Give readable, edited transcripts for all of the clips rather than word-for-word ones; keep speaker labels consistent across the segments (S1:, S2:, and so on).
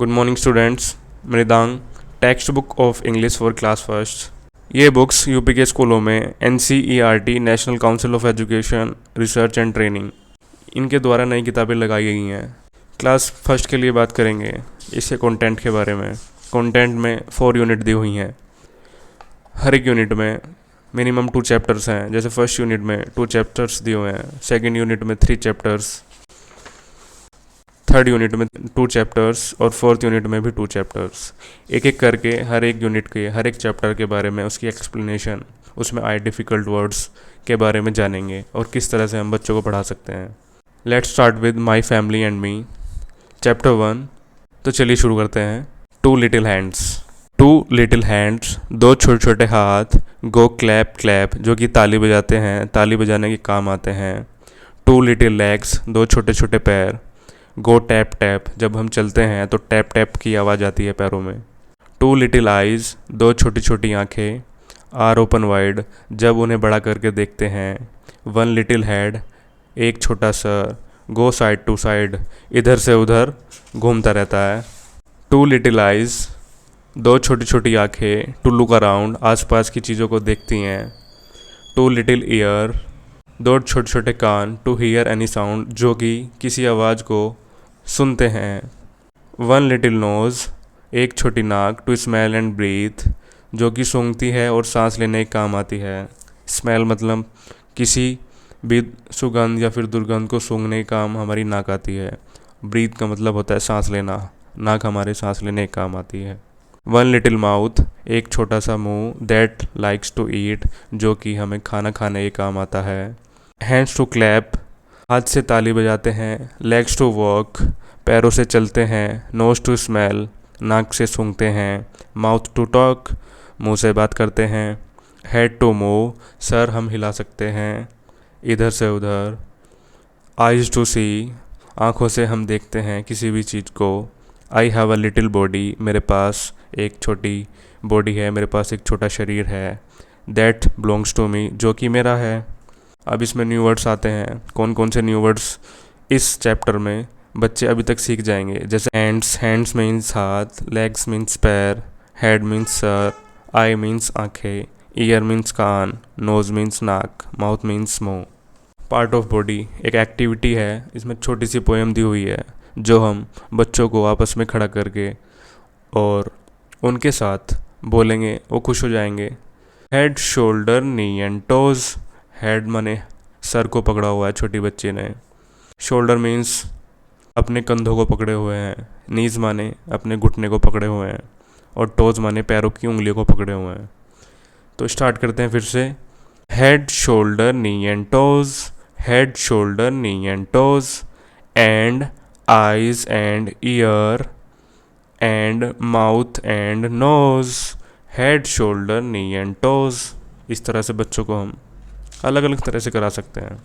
S1: Good morning students. Mridang text book of English for class first. ये books UP के स्कूलों में NCERT national council of education research and training इनके द्वारा नई किताबें लगाई गई हैं। क्लास फर्स्ट के लिए बात करेंगे इसके कंटेंट के बारे में। कंटेंट में 4 यूनिट दी हुई हैं। हर एक यूनिट में मिनिमम 2 चैप्टर्स हैं। जैसे फर्स्ट यूनिट में 2 चैप्टर्स दिए हुए हैं, सेकेंड यूनिट में 3 चैप्टर्स, थर्ड यूनिट में 2 चैप्टर्स और फोर्थ यूनिट में भी 2 चैप्टर्स। एक एक करके हर एक यूनिट के हर एक चैप्टर के बारे में उसकी एक्सप्लेनेशन, उसमें आए डिफ़िकल्ट वर्ड्स के बारे में जानेंगे और किस तरह से हम बच्चों को पढ़ा सकते हैं। Let's start with my family and me, chapter 1। तो चलिए शुरू करते हैं। 2 लिटिल हैंड्स। 2 लिटिल हैंड्स, 2 छोटे छोटे हाथ। गो क्लैप क्लैप, जो कि ताली बजाते हैं, ताली बजाने के काम आते हैं। 2 लिटिल लेग्स, 2 छोटे छोटे पैर। गो टैप टैप, जब हम चलते हैं तो टैप टैप की आवाज़ आती है पैरों में। 2 लिटिल आइज़, 2 छोटी छोटी आँखें। आर ओपन वाइड, जब उन्हें बड़ा करके देखते हैं। 1 लिटिल हेड, एक छोटा सर। गो साइड टू साइड, इधर से उधर घूमता रहता है। 2 लिटिल आइज़, 2 छोटी छोटी आँखें। टू लुक अराउंड, आसपास की चीज़ों को देखती हैं। 2 लिटिल ईयर, 2 छोटे छोटे कान। टू हीयर एनी साउंड, जो कि किसी आवाज़ को सुनते हैं। 1 लिटिल नोज़, एक छोटी नाक। टू स्मेल एंड ब्रीथ, जो कि सूंघती है और सांस लेने के काम आती है। स्मेल मतलब किसी भी सुगंध या फिर दुर्गंध को सूंघने का काम हमारी नाक आती है। ब्रीथ का मतलब होता है सांस लेना, नाक हमारे सांस लेने के काम आती है। 1 लिटिल माउथ, एक छोटा सा मुंह। दैट लाइक्स टू ईट, जो कि हमें खाना खाने के काम आता है। हैंड्स टू क्लैप, हाथ से ताली बजाते हैं। लेग्स टू वॉक, पैरों से चलते हैं। नोज़ टू स्मेल, नाक से सूंघते हैं। माउथ टू टॉक, मुंह से बात करते हैं। हेड टू मूव, सर हम हिला सकते हैं इधर से उधर। आइज़ टू सी, आँखों से हम देखते हैं किसी भी चीज़ को। I have a little body, मेरे पास एक छोटी बॉडी है, मेरे पास एक छोटा शरीर है। दैट बिलोंग्स टू मी, जो कि मेरा है। अब इसमें न्यू वर्ड्स आते हैं। कौन कौन से न्यू वर्ड्स इस चैप्टर में बच्चे अभी तक सीख जाएंगे। जैसे हैंड्स, हैंड्स मीन्स हाथ। लेग्स मीन्स पैर। Head means sir. I means आँखें। ईयर मीन्स कान। नोज़ मीन्स नाक। माउथ मीन्स मुंह। पार्ट ऑफ बॉडी एक एक्टिविटी है। इसमें छोटी सी पोएम दी हुई है जो हम बच्चों को आपस में खड़ा करके और उनके साथ बोलेंगे, वो खुश हो जाएंगे। Head, shoulder, knee and toes. Head माने सर को पकड़ा हुआ है छोटी बच्ची ने। शोल्डर मीन्स अपने कंधों को पकड़े हुए हैं। नीज माने अपने घुटने को पकड़े हुए हैं। और टोज़ माने पैरों की उंगलियों को पकड़े हुए हैं। तो स्टार्ट करते हैं फिर से। Head, shoulder, knee and toes. Head, shoulder, knee and toes. And eyes and ear and mouth and nose. Head, shoulder, knee and toes. इस तरह से बच्चों को हम अलग अलग तरह से करा सकते हैं।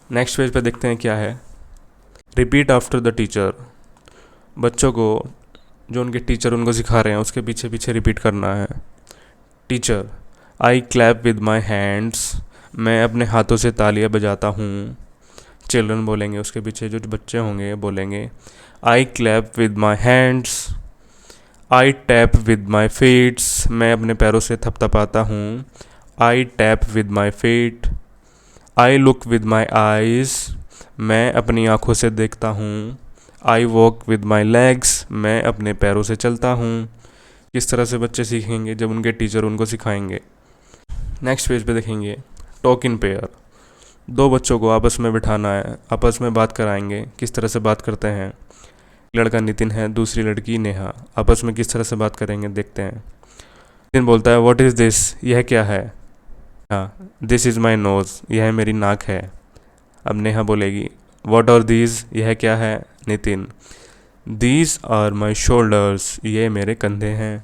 S1: नेक्स्ट पेज पे देखते हैं क्या है। रिपीट आफ्टर द टीचर, बच्चों को जो उनके टीचर उनको सिखा रहे हैं उसके पीछे पीछे रिपीट करना है। Teacher, I clap with my hands, मैं अपने हाथों से तालियां बजाता हूँ। चिल्ड्रन बोलेंगे, उसके पीछे जो बच्चे होंगे बोलेंगे, I clap with my hands. I tap with my feets, मैं अपने पैरों से थपथपाता हूँ। I tap with my feet. I look with my eyes, मैं अपनी आँखों से देखता हूँ। I walk with my legs, मैं अपने पैरों से चलता हूँ। किस तरह से बच्चे सीखेंगे जब उनके टीचर उनको सिखाएंगे। नेक्स्ट पेज पे देखेंगे। टॉक इन पेयर, 2 बच्चों को आपस में बिठाना है, आपस में बात कराएंगे। किस तरह से बात करते हैं। लड़का नितिन है, दूसरी लड़की नेहा। आपस में किस तरह से बात करेंगे देखते हैं। नितिन बोलता है, व्हाट इज़ दिस, यह क्या है। हाँ, दिस इज़ माई नोज़, यह मेरी नाक है। अब नेहा बोलेगी, व्हाट आर दीज, यह क्या है। Nitin, these are my shoulders, ये मेरे कंधे हैं।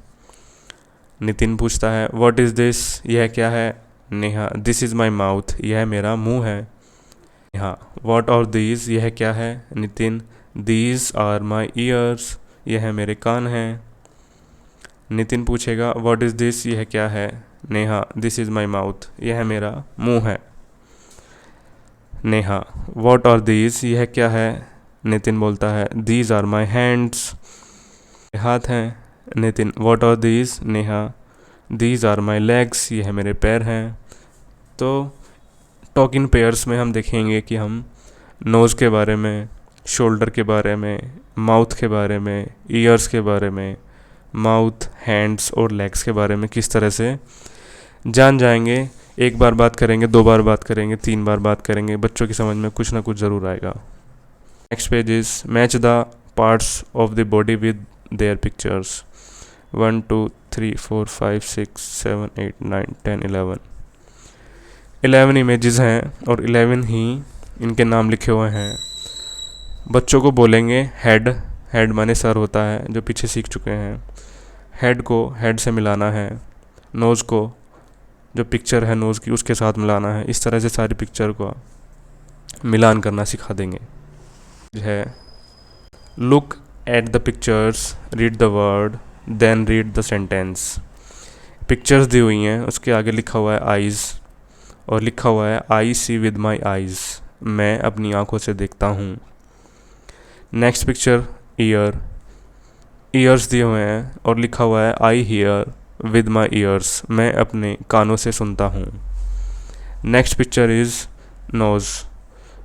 S1: नितिन पूछता है, व्हाट इज़ दिस, यह क्या है। Neha, this is my mouth, यह मेरा मुंह है। नेहा, व्हाट आर दीज, यह क्या है। Nitin, these are my ears, यह मेरे कान हैं। नितिन पूछेगा, व्हाट इज़ दिस, यह क्या है। Neha, this is my mouth, यह मेरा मुंह है। नेहा, व्हाट आर दीज, यह क्या है। नितिन बोलता है, दीज आर माई हैंड्स। हाथ हैं। Nitin, what are these? Neha, these are my legs, ये है मेरे पैर हैं। तो टॉक इन पेयर्स में हम देखेंगे कि हम नोज़ के बारे में, शोल्डर के बारे में, माउथ के बारे में, ईयर्स के बारे में, माउथ, हैंड्स और लेग्स के बारे में किस तरह से जान जाएंगे। एक बार बात करेंगे, दो बार बात करेंगे, तीन बार बात करेंगे, बच्चों की समझ में कुछ ना कुछ ज़रूर आएगा। Next page is match the parts of the body with their pictures. 1 2 3 4 5 6 7 8 9 10 11 images हैं और 11 ही इनके नाम लिखे हुए हैं। बच्चों को बोलेंगे हेड, हेड माने सर होता है, जो पीछे सीख चुके हैं। हेड को हेड से मिलाना है, नोज़ को जो पिक्चर है नोज़ की उसके साथ मिलाना है। इस तरह से सारी पिक्चर को मिलान करना सिखा देंगे। है look at the pictures, read the word, then read the sentence. Pictures दी हुई हैं, उसके आगे लिखा हुआ है आइज़ और लिखा हुआ है आई सी विद माई आइज़, मैं अपनी आँखों से देखता हूँ। नेक्स्ट पिक्चर ईयर, ईयर्स दिए हुए हैं और लिखा हुआ है I hear with my ears, मैं अपने कानों से सुनता हूँ। Next picture is nose,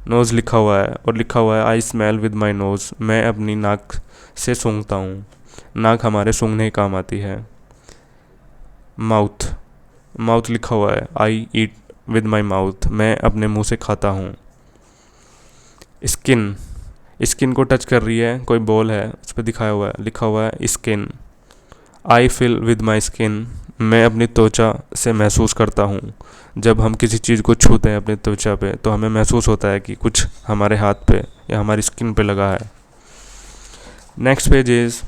S1: nose लिखा हुआ है और लिखा हुआ है I smell with my nose, मैं अपनी नाक से सूंघता हूँ। नाक हमारे सूंघने के काम आती है। माउथ, माउथ लिखा हुआ है आई ईट विद माई माउथ, मैं अपने मुंह से खाता हूँ। स्किन, स्किन को टच कर रही है, कोई बॉल है उस पर दिखाया हुआ है, लिखा हुआ है skin. I feel with my skin, मैं अपनी त्वचा से महसूस करता हूँ। जब हम किसी चीज़ को छूते हैं अपनी त्वचा पे तो हमें महसूस होता है कि कुछ हमारे हाथ पे या हमारी स्किन पे लगा है। Next page is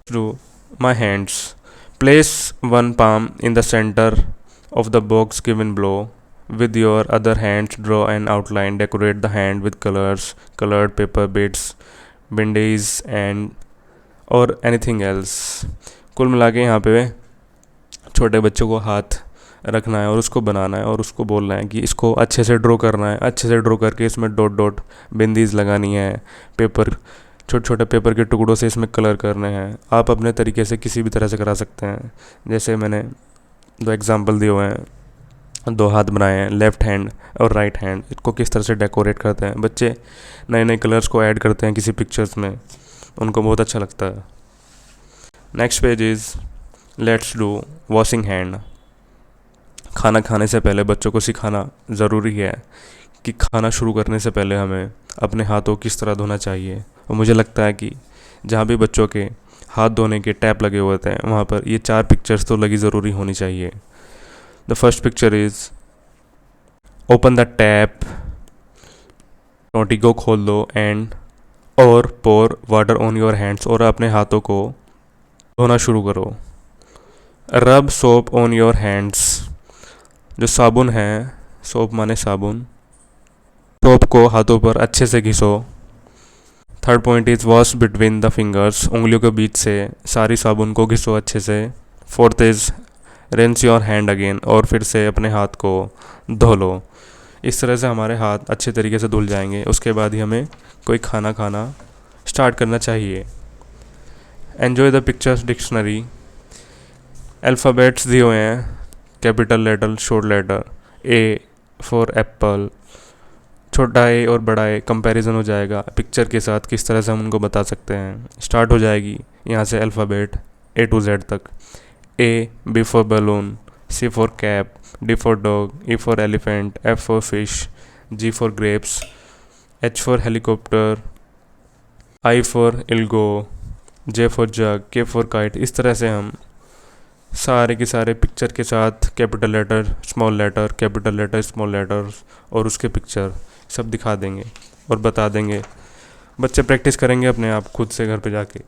S1: to my hands, place one palm in the center of the box given below. With your other hand, draw an outline. Decorate the hand with colors, colored paper bits, bandages, and or anything else. कुल मिला के यहाँ पे छोटे बच्चों को हाथ रखना है और उसको बनाना है और उसको बोलना है कि इसको अच्छे से ड्रॉ करना है। अच्छे से ड्रॉ करके इसमें डॉट डॉट बिंदीज लगानी है, पेपर, छोटे छोटे पेपर के टुकड़ों से इसमें कलर करने हैं। आप अपने तरीके से किसी भी तरह से करा सकते हैं। जैसे मैंने दो एग्जांपल दिए हुए हैं, दो हाथ बनाए हैं, लेफ़्ट हैंड और राइट हैंड। इसको किस तरह से डेकोरेट करते हैं, बच्चे नए नए कलर्स को ऐड करते हैं किसी पिक्चर्स में, उनको बहुत अच्छा लगता है। Next page is let's do washing hand. खाना खाने से पहले बच्चों को सिखाना ज़रूरी है कि खाना शुरू करने से पहले हमें अपने हाथों किस तरह धोना चाहिए। और मुझे लगता है कि जहाँ भी बच्चों के हाथ धोने के टैप लगे हुए थे वहाँ पर ये 4 पिक्चर्स तो लगी ज़रूरी होनी चाहिए। The first picture is open the tap, टोटी को खोल दो, एंड और पोर वाटर ऑन योर हैंड्स, और अपने हाथों को धोना शुरू करो। रब सोप ऑन योर हैंड्स, जो साबुन है, सोप माने साबुन, सोप को हाथों पर अच्छे से घिसो। Third point is wash between the fingers, उंगलियों के बीच से सारी साबुन को घिसो अच्छे से। Fourth is rinse your hand again, और फिर से अपने हाथ को धो लो। इस तरह से हमारे हाथ अच्छे तरीके से धुल जाएंगे। उसके बाद ही हमें कोई खाना खाना स्टार्ट करना चाहिए। Enjoy the pictures dictionary. Alphabets दिए हुए हैं, capital letter, short letter. A for apple, छोटा ए और बड़ा ए कंपैरिजन हो जाएगा पिक्चर के साथ, किस तरह से हम उनको बता सकते हैं। स्टार्ट हो जाएगी यहाँ से अल्फ़ाबेट A to Z तक। A B for balloon, C for cap, D for dog, E for elephant, F for fish, G for grapes, H for helicopter, I for ilgo, J for jug, K for kite। इस तरह से हम सारे के सारे picture के साथ capital letter, small letter, capital letter, small letter और उसके पिक्चर सब दिखा देंगे और बता देंगे। बच्चे प्रैक्टिस करेंगे अपने आप खुद से घर पे जाके।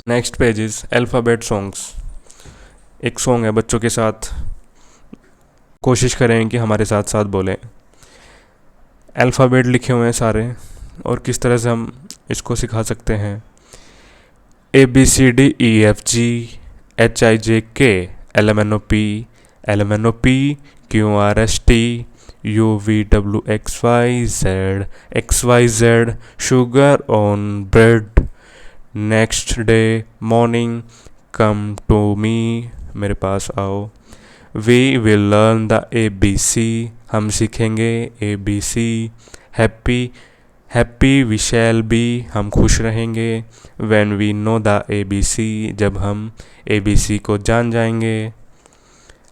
S1: Next page is alphabet songs. एक सॉन्ग है, बच्चों के साथ कोशिश करें कि हमारे साथ साथ बोलें। अल्फ़ाबेट लिखे हुए हैं सारे और किस तरह से हम इसको सिखा सकते हैं। ABCDEFG HIJK LMNOP LMNOP QRST UVWXYZ XYZ sugar on bread next day morning, come to me, मेरे पास आओ। We will learn the ABC, हम सीखेंगे ABC। Happy, happy we shall be, हम खुश रहेंगे। When we know the ABC, जब हम ABC को जान जाएंगे।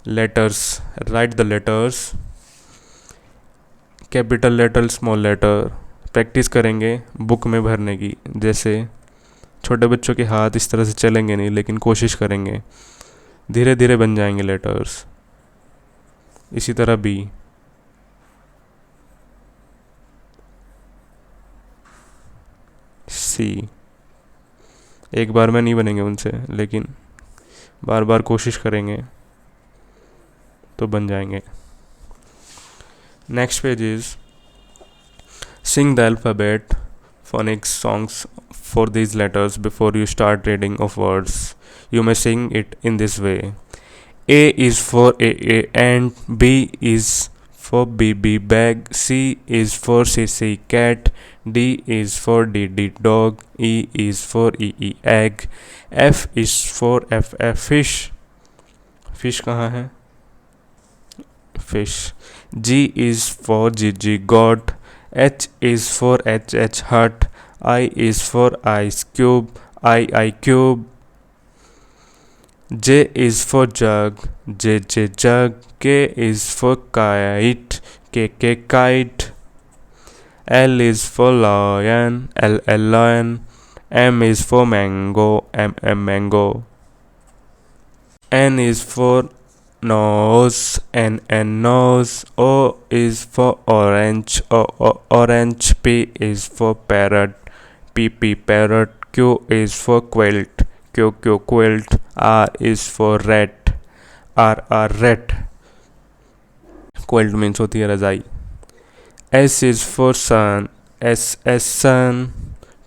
S1: Letters, write the letters, capital letter, small letter. Practice करेंगे बुक में भरने की। जैसे छोटे बच्चों के हाथ इस तरह से चलेंगे नहीं, लेकिन कोशिश करेंगे, धीरे धीरे बन जाएंगे लेटर्स। इसी तरह बी। सी, एक बार में नहीं बनेंगे उनसे, लेकिन बार बार कोशिश करेंगे तो बन जाएंगे। Next page is sing the alphabet phonics songs for these letters before you start reading of words. You may sing it in this way. A is for A ant, B is for B bag, C is for C cat, D is for D dog, E is for E egg, F is for F fish. Fish कहाँ है? Fish. G is for G goat, H is for H hut, I is for ice cube, I cube. J is for jug, J jug. K is for kite, K kite. L is for lion, L lion. M is for mango, M mango. N is for nose, N nose. O is for orange, O orange. P is for parrot, P parrot. Q is for quilt, Q quilt. R is for rat, R rat. Quilt means होती है रजाई। S is for sun, S sun.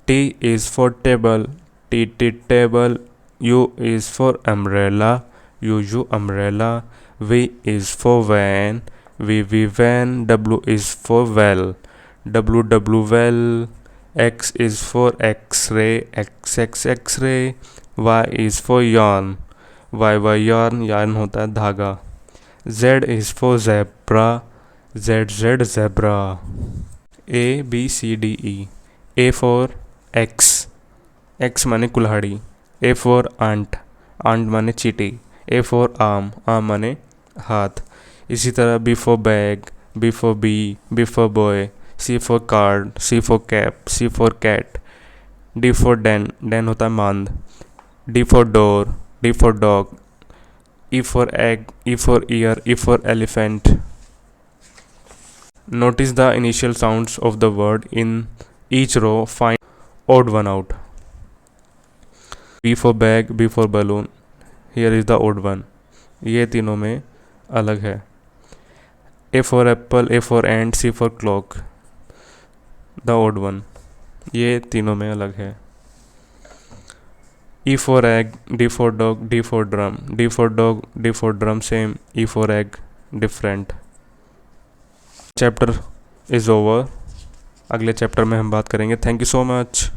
S1: T is for table, T table. U is for umbrella, U umbrella. V is for van, V van. W is for well, W well. X is for X-ray, X X-ray. Y is for yarn, Y yarn, yarn होता है धागा। Z is for zebra, Z zebra. A B C D E. A for X, X माने कुल्हाड़ी। A for ant, ant माने चींटी। A for arm, arm माने हाथ। इसी तरह B for bag, B for bee, B for boy. C for card, C for cap, C for cat. D for den, den होता है मांद। D for door, D for dog. E for egg, E for ear, E for elephant. Notice the initial sounds of the word in each row. Find odd one out. B for bag, B for balloon. Here is the odd one. ये तीनों में अलग है। A for apple, A for ant, C for clock. The odd one. ये तीनों में अलग है। E for egg, D for dog, D for drum. D for dog, D for drum same. E for egg different. Chapter is over. अगले chapter में हम बात करेंगे। Thank you so much.